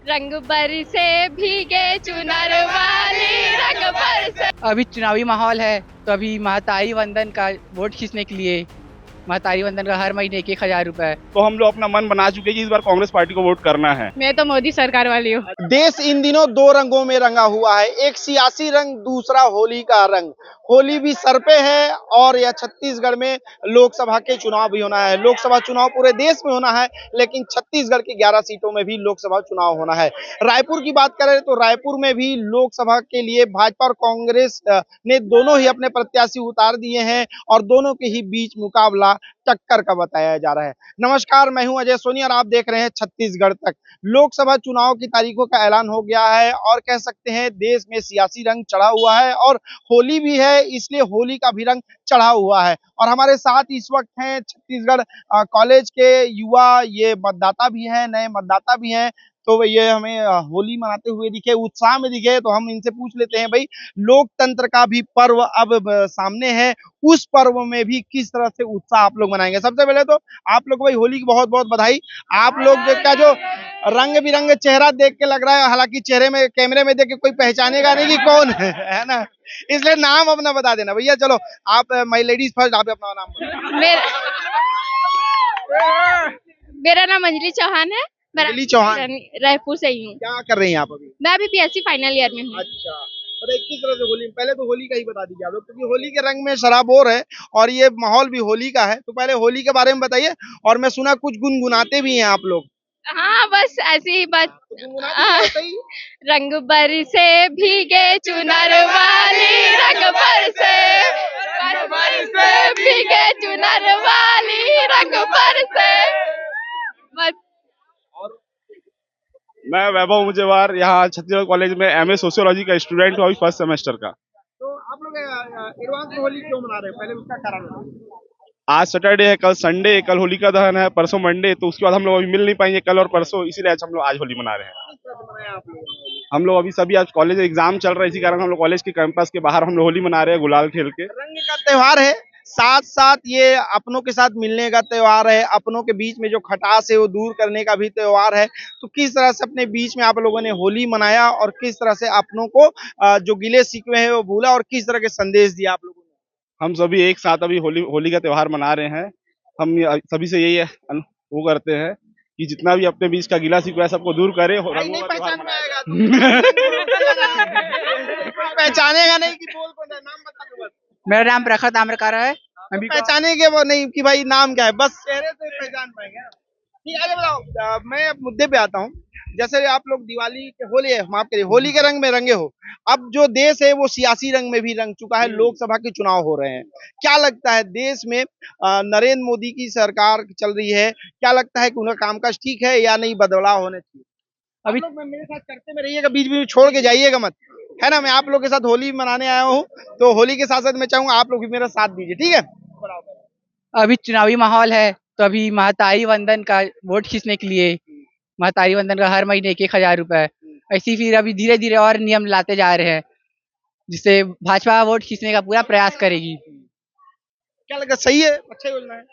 रंग बरसे भीगे चुनर वाली रंग बरसे। अभी चुनावी माहौल है तो अभी महतारी वंदन का वोट खींचने के लिए महतारी वंदन का हर महीने 1,000 रुपए। तो हम लोग अपना मन बना चुके हैं कि इस बार कांग्रेस पार्टी को वोट करना है। मैं तो मोदी सरकार वाली हूँ। देश इन दिनों दो रंगों में रंगा हुआ है, एक सियासी रंग, दूसरा होली का रंग। होली भी सर पे है और यह छत्तीसगढ़ में लोकसभा के चुनाव भी होना है। लोकसभा चुनाव पूरे देश में होना है, लेकिन छत्तीसगढ़ की 11 सीटों में भी लोकसभा चुनाव होना है। रायपुर की बात करें तो रायपुर में भी लोकसभा के लिए भाजपा और कांग्रेस ने दोनों ही अपने प्रत्याशी उतार दिए हैं और दोनों के ही बीच मुकाबला टक्कर का बताया जा रहा है। नमस्कार, मैं हूं अजय सोनी और आप देख रहे हैं छत्तीसगढ़ तक। लोकसभा चुनाव की तारीखों का ऐलान हो गया है और कह सकते हैं देश में सियासी रंग चढ़ा हुआ है और होली भी है, इसलिए होली का भी रंग चढ़ा हुआ है। और हमारे साथ इस वक्त हैं छत्तीसगढ़ कॉलेज के युवा, ये मतदाता भी हैं, नए मतदाता भी हैं। तो ये हमें होली मनाते हुए दिखे, उत्साह में दिखे, तो हम इनसे पूछ लेते हैं भाई, लोकतंत्र का भी पर्व अब सामने है, उस पर्व में भी किस तरह से उत्साह आप लोग मनाएंगे। सबसे पहले तो आप लोग को भाई होली की बहुत बहुत बधाई। आप लोग का जो रंग बिरंग चेहरा देख के लग रहा है, हालांकि चेहरे में कैमरे में देख के कोई पहचानेगा नहीं कि कौन है ना, इसलिए नाम अपना बता देना भैया। चलो आप, माय लेडीज फर्स्ट, आप अपना नाम बताओ। मेरा नाम अंजलि चौहान है। मैं अंजलि चौहान। रायपुर से ही हूँ। क्या कर रही हैं आप अभी? मैं अभी बीएससी फाइनल ईयर में हूँ। अच्छा, बताइए किस तरह से होली, पहले तो होली का ही बता दीजिए आप लोग, क्योंकि होली के रंग में शराबोर है और ये माहौल भी होली का है। तो पहले होली के बारे में बताइए। और मैं सुना कुछ गुनगुनाते भी हैं आप लोग। हाँ, बस ऐसी ही बात। तो गुनगुनाते तो सही। रंग बरसे भीगे चुनर वाली रंग बरसे, रंग बरसे भीगे चुनर वाली रंग बरसे। बस। मैं वैभव मुजेवार, यहाँ छत्तीसगढ़ कॉलेज में एमए सोशियोलॉजी का स्टूडेंट हूँ, अभी फर्स्ट सेमेस्टर का। तो आप लोग एडवांस में होली क्यों मना रहे हैं, पहले उसका कारण बताइए। आज सैटरडे है, कल संडे, कल होलिका दहन है, परसों मंडे, तो उसके बाद हम लोग अभी मिल नहीं पाएंगे कल और परसों, इसीलिए आज हम लोग आज होली मना रहे हैं। किस तरह से मनाया आप लोगों ने होली? हम लोग अभी सभी आज कॉलेज एग्जाम चल रहा है, इसी कारण हम लोग कॉलेज के कैंपस के बाहर हम लोग होली मना रहे हैं गुलाल खेल के। रंग का त्योहार है, साथ साथ ये अपनों के साथ मिलने का त्योहार है, अपनों के बीच में जो खटास है वो दूर करने का भी त्योहार है। तो किस तरह से अपने बीच में आप लोगों ने होली मनाया और किस तरह से अपनों को जो गिले शिकवे हैं वो भूला और किस तरह के संदेश दिया आप लोगों ने? हम सभी एक साथ अभी होली का त्योहार मना रहे हैं। हम सभी से यही वो करते हैं कि जितना भी अपने बीच का गिला शिकवा है सबको दूर करे। भाई रंगों नहीं का त्योहार पहचान में मनाया आएगा कोई पहचानेगा नहीं कि बोल कौन है, नाम बता दो बस। मेरा नाम प्रखर ताम्रकार है। मैं भी पहचानेंगे वो नहीं कि भाई नाम क्या है, बस चेहरे से पहचान पाएंगे ना। ठीक है, आगे बताओ। मैं अब मुद्दे पे आता हूँ। जैसे आप लोग दिवाली के, होली, माफ करिए, होली के रंग में रंगे हो। अब जो देश है वो सियासी रंग में भी रंग चुका है, लोकसभा के चुनाव हो रहे हैं। क्या लगता है देश में नरेंद्र मोदी की सरकार चल रही है, क्या लगता है कि उनका कामकाज ठीक है या नहीं, बदलाव होने चाहिए? अभी आप लोग मेरे साथ चर्चा में रहिएगा, बीच बीच में छोड़ के जाइएगा मत, है ना। मैं आप लोग के साथ होली मनाने आया हूँ, तो होली के साथ साथ मैं चाहूंगा आप लोग भी मेरा साथ दीजिए, ठीक है। अभी चुनावी माहौल है तो अभी महतारी वंदन का वोट खींचने के लिए महतारी वंदन का हर महीने 1,000 रुपए। ऐसी फिर अभी धीरे धीरे और नियम लाते जा रहे हैं जिससे भाजपा वोट खींचने का पूरा प्रयास करेगी। क्या लगा, सही है, अच्छा योजना है।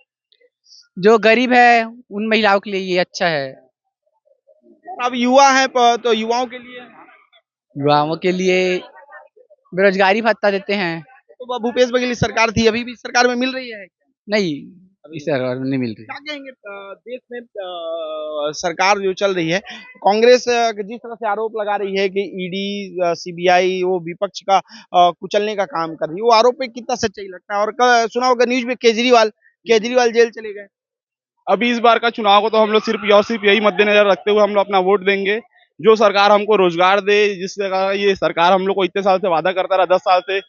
जो गरीब है उन महिलाओं के लिए ये अच्छा है। अब युवा है तो युवाओं के लिए युवाओं के लिए बेरोजगारी भत्ता देते हैं। तो भूपेश बघेल की सरकार थी, अभी भी सरकार में मिल रही है। नहीं, इस सरकार में नहीं मिल रही। क्या कहेंगे, देश में सरकार जो चल रही है, कांग्रेस जिस तरह से आरोप लगा रही है कि ईडी, सीबीआई वो विपक्ष का कुचलने का काम कर रही है, वो आरोप पे कितना सच्चाई लगता है? और सुना होगा न्यूज में केजरीवाल जेल चले गए। अभी इस बार का चुनाव को तो हम लोग सिर्फ यही मद्देनजर रखते हुए हम लोग अपना वोट देंगे। जो सरकार हमको रोजगार दे, जिस जगह ये सरकार हम लोग को इतने साल से वादा करता रहा, 10 साल से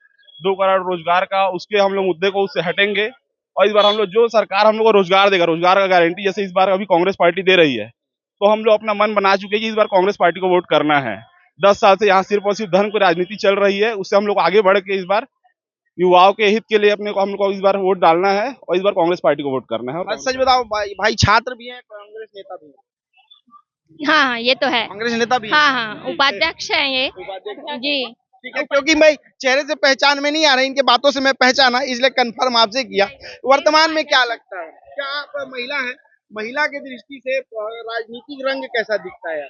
2 करोड़ रोजगार का, उसके हम लोग मुद्दे को उससे हटेंगे। और इस बार हम लोग, जो सरकार हम लोग को रोजगार देगा, रोजगार का गारंटी जैसे इस बार अभी कांग्रेस पार्टी दे रही है, तो हम लोग अपना मन बना चुके हैं कि इस बार कांग्रेस पार्टी को वोट करना है। 10 साल से यहाँ सिर्फ और सिर्फ धर्म की राजनीति चल रही है, उससे हम लोग आगे बढ़ के इस बार युवाओं के हित के लिए अपने को हम लोग को इस बार वोट डालना है और इस बार कांग्रेस पार्टी को वोट करना है। और सच बताओ भाई, छात्र भी हैं, कांग्रेस नेता भी हैं। हाँ हाँ, ये तो है। कांग्रेस नेता भी हैं। हाँ हाँ, उपाध्यक्ष है ये। उपाध्यक्ष। जी। ठीक है, क्योंकि मैं चेहरे से पहचान में नहीं आ रही, इनके बातों से मैं पहचाना, इसलिए कंफर्म आपसे किया। वर्तमान में क्या लगता है, क्या आप महिला हैं, महिला की दृष्टि से राजनीतिक रंग कैसा दिखता है?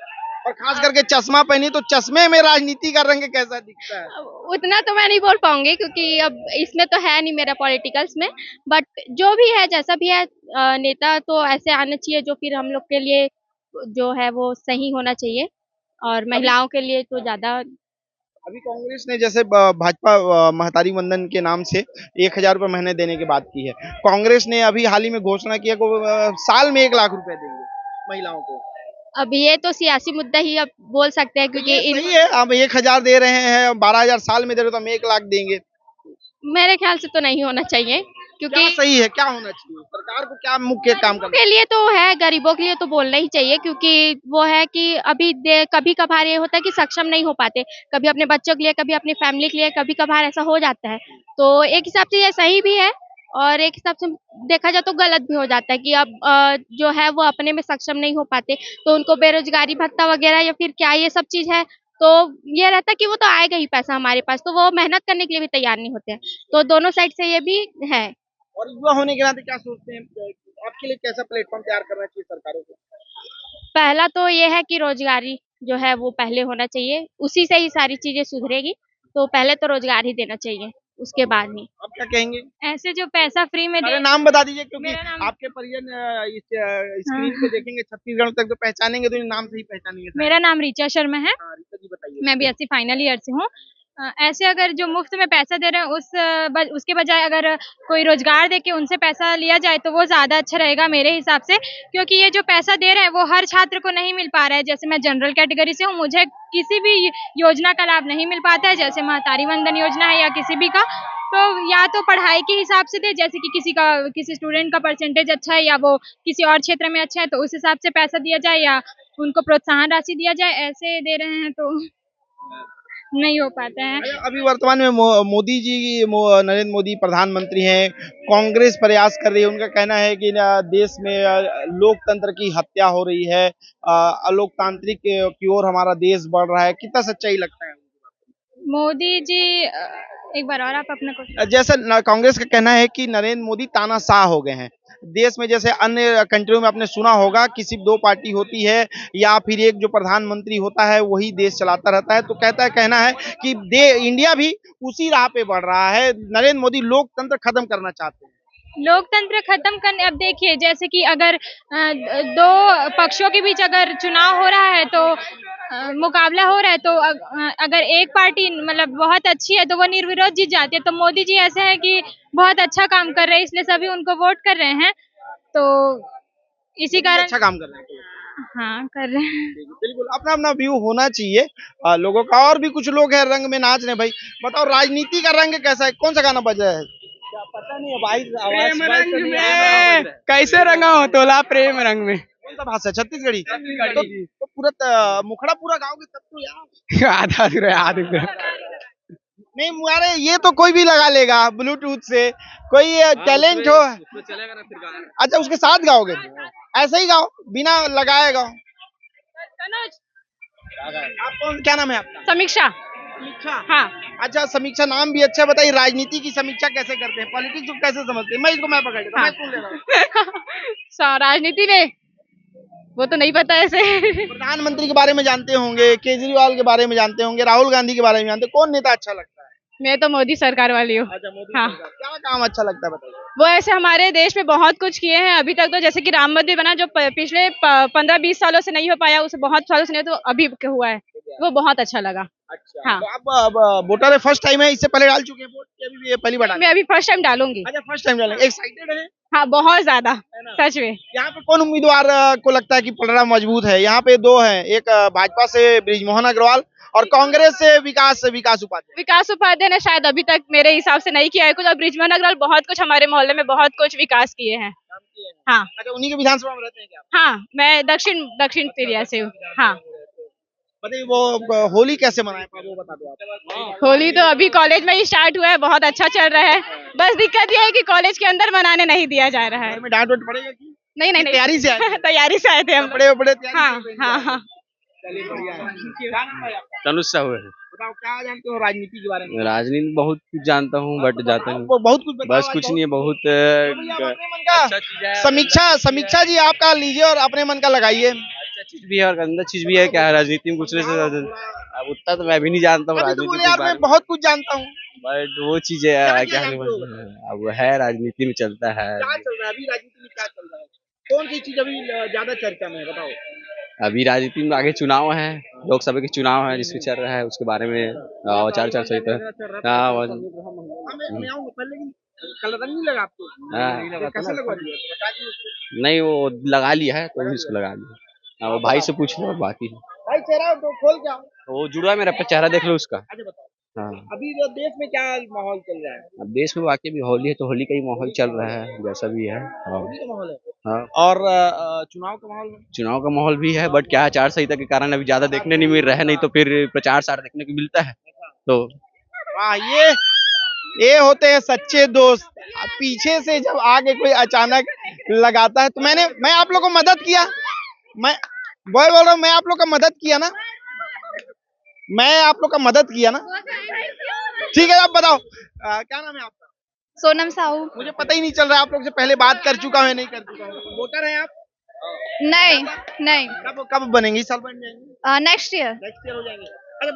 और खास करके चश्मा पहनी तो चश्मे में राजनीति का रंग कैसा दिखता है? उतना तो मैं नहीं बोल पाऊंगी क्योंकि अब इसमें तो है नहीं मेरा पॉलिटिकल्स में, बट जो भी है जैसा भी है नेता तो ऐसे आना चाहिए जो फिर हम लोग के लिए जो है वो सही होना चाहिए, और महिलाओं के लिए तो ज्यादा। अभी कांग्रेस ने जैसे भाजपा महतारी वंदन के नाम से 1,000 रुपए महीने देने की बात की है। कांग्रेस ने अभी हाल ही में घोषणा किया कि वो साल में 1 लाख रुपए देंगे महिलाओं को। अब ये तो सियासी मुद्दा ही अब बोल सकते हैं क्योंकि सही है, अब 1,000 दे रहे हैं, 12,000 साल में दे रहे हो तो हम 1 लाख देंगे। मेरे ख्याल से तो नहीं होना चाहिए क्योंकि क्या सही है, क्या होना चाहिए, सरकार को क्या मुख्य काम करना के लिए तो है, गरीबों के लिए तो बोलना ही चाहिए क्योंकि वो है कि अभी कभी कभार ये होता है कि सक्षम नहीं हो पाते, कभी अपने बच्चों के लिए, कभी अपनी फैमिली के लिए, कभी कभार ऐसा हो जाता है। तो एक हिसाब से ये सही भी है और एक हिसाब से देखा जाए तो गलत भी हो जाता है कि अब जो है वो अपने में सक्षम नहीं हो पाते तो उनको बेरोजगारी भत्ता वगैरह या फिर क्या ये सब चीज है, तो ये रहता है कि वो तो आएगा ही पैसा हमारे पास, तो वो मेहनत करने के लिए भी तैयार नहीं होते हैं। तो दोनों साइड से ये भी है। और युवा होने के नाते क्या सोचते हैं, आपके लिए कैसा प्लेटफॉर्म तैयार करना चाहिए सरकारों को? पहला तो ये है कि रोजगारी जो है वो पहले होना चाहिए, उसी से ही सारी चीजें सुधरेगी, तो पहले तो रोजगार ही देना चाहिए, उसके बाद ही। आप क्या कहेंगे? ऐसे जो पैसा फ्री में अरे नाम बता दीजिए क्योंकि मेरा नाम- आपके परिजन इस स्क्रीन पे देखेंगे, छत्तीसगढ़ तक तो पहचानेंगे तो ये नाम से ही पहचानेंगे। मेरा नाम ऋचा शर्मा है, हाँ, रीता जी बताइए। मैं बीएससी फाइनल ईयर से हूँ। ऐसे अगर जो मुफ्त में पैसा दे रहे हैं उसके बजाय अगर कोई रोजगार दे के उनसे पैसा लिया जाए तो वो ज्यादा अच्छा रहेगा मेरे हिसाब से, क्योंकि ये जो पैसा दे रहे हैं वो हर छात्र को नहीं मिल पा रहा है। जैसे मैं जनरल कैटेगरी से हूँ, मुझे किसी भी योजना का लाभ नहीं मिल पाता है, जैसे महतारी वंदन योजना है या किसी भी का, तो या तो पढ़ाई के हिसाब से दे, जैसे कि किसी स्टूडेंट का परसेंटेज अच्छा है या वो किसी और क्षेत्र में अच्छा है तो उस हिसाब से पैसा दिया जाए या उनको प्रोत्साहन राशि दिया जाए, ऐसे दे रहे हैं तो नहीं हो पाता है। अभी वर्तमान में मोदी जी नरेंद्र मोदी प्रधानमंत्री हैं, कांग्रेस प्रयास कर रही है, उनका कहना है कि देश में लोकतंत्र की हत्या हो रही है, अलोकतांत्रिक की ओर हमारा देश बढ़ रहा है, कितना सच्चाई लगता है? मोदी जी एक बार और आप अपना क्वेश्चन। जैसे कांग्रेस का कहना है कि नरेंद्र मोदी तानाशाह हो गए हैं देश में। जैसे अन्य कंट्रियों में आपने सुना होगा कि सिर्फ 2 पार्टी होती है या फिर एक जो प्रधानमंत्री होता है वही देश चलाता रहता है, तो कहना है कि इंडिया भी उसी राह पे बढ़ रहा है, नरेंद्र मोदी लोकतंत्र खत्म करना चाहते हैं। लोकतंत्र खत्म करने, अब देखिए जैसे कि अगर दो पक्षों के बीच अगर चुनाव हो रहा है तो मुकाबला हो रहा है तो अगर एक पार्टी मतलब बहुत अच्छी है तो वो निर्विरोध जीत जाती है, तो मोदी जी ऐसे हैं कि बहुत अच्छा काम कर रहे हैं इसलिए सभी उनको वोट कर रहे हैं, तो इसी कारण अच्छा काम कर रहे हैं। हाँ कर रहे हैं। बिल्कुल अपना अपना व्यू होना चाहिए लोगों का। और भी कुछ लोग हैं रंग में नाच रहे हैं। भाई बताओ राजनीति का रंग कैसा है, कौन सा गाना बज रहा है? क्या पता नहीं है भाई, प्रेम रंग में कैसे रंगा हो तोला प्रेम रंग में। कौन सा भाषा? छत्तीसगढ़ी। तो पूरा मुखड़ा पूरा गाओगे तब तो यार। आधा अधूरा आधा नहीं मुआरे, ये तो कोई भी लगा लेगा ब्लूटूथ से, कोई टैलेंट हो। अच्छा उसके साथ गाओगे? ऐसे ही गाओ, बिना लगाए गाओ। आप क्या नाम है आपका? समीक्षा। समीक्षा। हाँ। अच्छा समीक्षा नाम भी अच्छा। बताइए राजनीति की समीक्षा कैसे करते हैं, पॉलिटिक्स को कैसे समझते हैं? मैं पकड़ लेता हूं, मैं सुन ले रहा हूं। राजनीति में वो तो नहीं पता ऐसे। प्रधानमंत्री के बारे में जानते होंगे, केजरीवाल के बारे में जानते होंगे, राहुल गांधी के बारे में जानते, कौन नेता अच्छा लगता है? मैं तो मोदी सरकार वाली हूँ। अच्छा मोदी हाँ। सरकार। क्या काम अच्छा लगता है बताइए? वो ऐसे हमारे देश में बहुत कुछ किए हैं अभी तक, तो जैसे कि राम मंदिर बना जो पिछले 15-20 सालों से नहीं हो पाया, उसे बहुत सालों से नहीं, तो अभी हुआ है, वो बहुत अच्छा लगा। अच्छा। हाँ। तो अब वोटर है, फर्स्ट टाइम है, इससे पहले डाल चुके हैं वोट कि अभी भी ये पहली बार डालेंगे? मैं अभी फर्स्ट टाइम डालूंगी। अच्छा फर्स्ट टाइम डालेंगे, एक्साइटेड है? हाँ बहुत ज्यादा, सच में। यहाँ पे कौन उम्मीदवार को लगता है कि पलड़ा मजबूत है? यहाँ पे 2 हैं, एक भाजपा से बृजमोहन अग्रवाल और कांग्रेस से विकास उपाध्याय। विकास उपाध्याय ने शायद अभी तक मेरे हिसाब से नहीं किया है कुछ, और बृजमोहन अग्रवाल बहुत कुछ हमारे मोहल्ले में बहुत कुछ विकास किए हैं। हाँ। अच्छा उन्हीं के विधानसभा में रहते हैं क्या? हाँ मैं दक्षिण एरिया से हूँ। हाँ। बताइए वो होली कैसे मनाए वो बता दो आप। होली तो अभी कॉलेज में ही स्टार्ट हुआ है, बहुत अच्छा चल रहा है, बस दिक्कत ये है कि कॉलेज के अंदर मनाने नहीं दिया जा रहा है। घर में डांट वाट पड़ेगा कि नहीं तैयारी से आए थे? तैयारी से आए थे हम। बड़े हाँ हाँ हाँ। चलिए बढ़िया है। क्या नाम है आपका? तनुज साहू है। बताओ क्या जानते हो राजनीति के बारे में? राजनीति बहुत कुछ जानता हूँ बट जाता हूँ, बहुत कुछ बताओ बस आज कुछ बहुत। नहीं है, बहुत तो भैया आप अपने मन का अच्छा चीज है। समीक्षा जी आपका लीजिए और अपने मन का लगाइए। अच्छा चीज भी है और गंदा चीज भी है। क्या है, राजनीति में घुसने से अब उतना तो मैं भी नहीं जानता हूँ अभी तो राजनीति बोले के यार बारे मैं में, बहुत कुछ जानता हूँ। बट वो चीजें क्या क्या जानते हो? अब वो है, राजनीति में चलता है। क्या चल रहा है अभी राजनीति में, क्या चल रहा है? कौन सी चीज अभी ज्यादा चर्चा में है, बताओ। अभी राजनीति में आगे चुनाव है, लोकसभा के चुनाव है जिसमें चल रहा है, उसके बारे में औचार चर्चा होता है। हाँ मैं आऊंगा पहले, लेकिन कलर रंग नहीं लगा आपको? हाँ, कैसे लगवा दिया बता दिए उसको। नहीं वो लगा लिया है तो इसको लगा लिया। हाँ, वो भाई से पूछ लो बाकी। भाई चेहरा तो खोल क्या। वो जुड़ा है मेरा, पे चेहरा देख लो उसका। अच्छा बताओ, हाँ, अभी जो देश में क्या माहौल चल रहा है? अब देश में वाकई भी होली है तो होली का ही माहौल चल रहा है, जैसा भी है। हाँ, होली का माहौल है हाँ, और चुनाव का माहौल है। चुनाव का माहौल भी है, बट क्या है, आचार संहिता के कारण अभी ज्यादा देखने नहीं मिल रहा है, नहीं तो फिर प्रचार सार देखने को मिलता है। तो हाँ, ये होते हैं सच्चे दोस्त। पीछे से जब आगे कोई अचानक लगाता है तो मैं आप लोग को मदद किया, मैं बॉय बोल रहा हूँ, मैं आप लोग का मदद किया ना, मैं आप लोग का मदद किया ना। ठीक है, अब बताओ क्या नाम है आपका? सोनम साहू। मुझे पता ही नहीं चल रहा है, आप लोग से पहले बात कर चुका हूँ नहीं कर चुका हूँ। वोटर हैं आप? नहीं नहीं, कब बनेंगे? इस साल बन जाएंगे? Next year. नेक्स्ट ईयर हो जाएंगे। अरे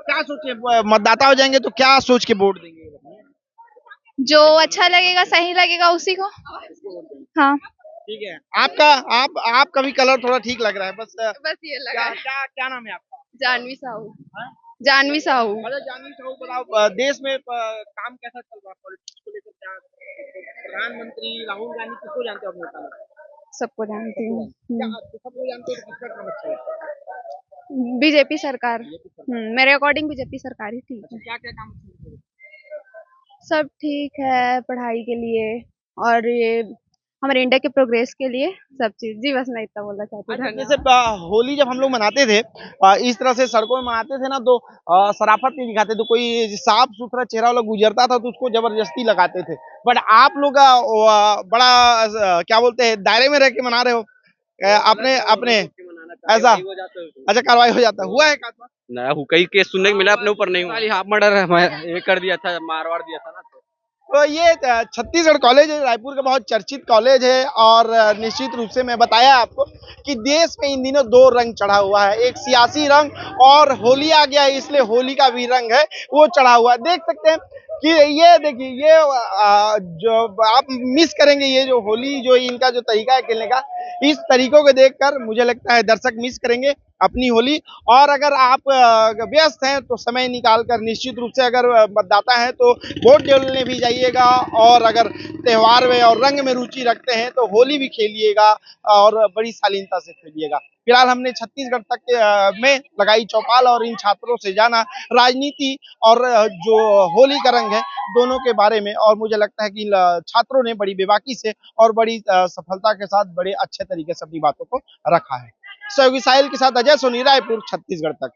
क्या सोचे, मतदाता हो जाएंगे तो क्या सोच के वोट देंगे? जो अच्छा लगेगा, सही लगेगा उसी को। हाँ, ठीक है, आपका भी कलर थोड़ा ठीक लग रहा है, बस बस ये लगा। क्या नाम है आपका? जानवी साहू। हाँ? जानवी साहू। अच्छा जानवी साहू, बताओ देश में काम कैसा चल रहा है पॉलिटिक्स को लेकर? क्या प्रधानमंत्री राहुल गांधी किसको जानते हो अपने नेता में? सबको जानती हूँ। क्या सबको जानते हो तो किसका काम अच्छा है? बीजेपी सरकार। मेरे अकॉर्डिंग बीजेपी सरकार ही ठीक है। क्या क्या काम अच्छा है? सब ठीक है, पढ़ाई के लिए और ये हमारे इंडिया के प्रोग्रेस के लिए सब चीज। जी बस मैं इतना बोलना चाहती हूँ। जैसे होली जब हम लोग मनाते थे, इस तरह से सड़कों में मनाते थे ना, तो शराफत नहीं दिखाते, तो कोई साफ सुथरा चेहरा वाला गुजरता था तो उसको जबरदस्ती लगाते थे। बट आप लोग बड़ा क्या बोलते हैं, दायरे में रह के मना रहे हो। अपने अपने ऐसा अच्छा कार्रवाई हो जाता है, हुआ है का? नया कई केस सुनने को मिला, अपने ऊपर नहीं हुआ। हाफ मर्डर ये कर दिया था, मारवाड़ दिया था ना। तो ये छत्तीसगढ़ कॉलेज है, रायपुर का बहुत चर्चित कॉलेज है और निश्चित रूप से मैं बताया आपको कि देश में इन दिनों दो रंग चढ़ा हुआ है, एक सियासी रंग और होली आ गया है, इसलिए होली का भी रंग है वो चढ़ा हुआ है। देख सकते हैं कि ये देखिए, ये जो आप मिस करेंगे, ये जो होली जो इनका जो तरीका है खेलने का, इस तरीकों को देखकर मुझे लगता है दर्शक मिस करेंगे अपनी होली। और अगर आप व्यस्त हैं तो समय निकाल कर निश्चित रूप से अगर मतदाता हैं तो वोट डालने भी जाइएगा, और अगर त्योहार में और रंग में रुचि रखते हैं तो होली भी खेलिएगा और बड़ी शालीनता से खेलिएगा। फिलहाल हमने छत्तीसगढ़ तक में लगाई चौपाल और इन छात्रों से जाना राजनीति और जो होली का रंग है दोनों के बारे में, और मुझे लगता है कि छात्रों ने बड़ी बेबाकी से और बड़ी सफलता के साथ बड़े अच्छे तरीके से अपनी बातों को रखा है। सहयोगी साहिल के साथ अजय सोनी, रायपुर, छत्तीसगढ़ तक।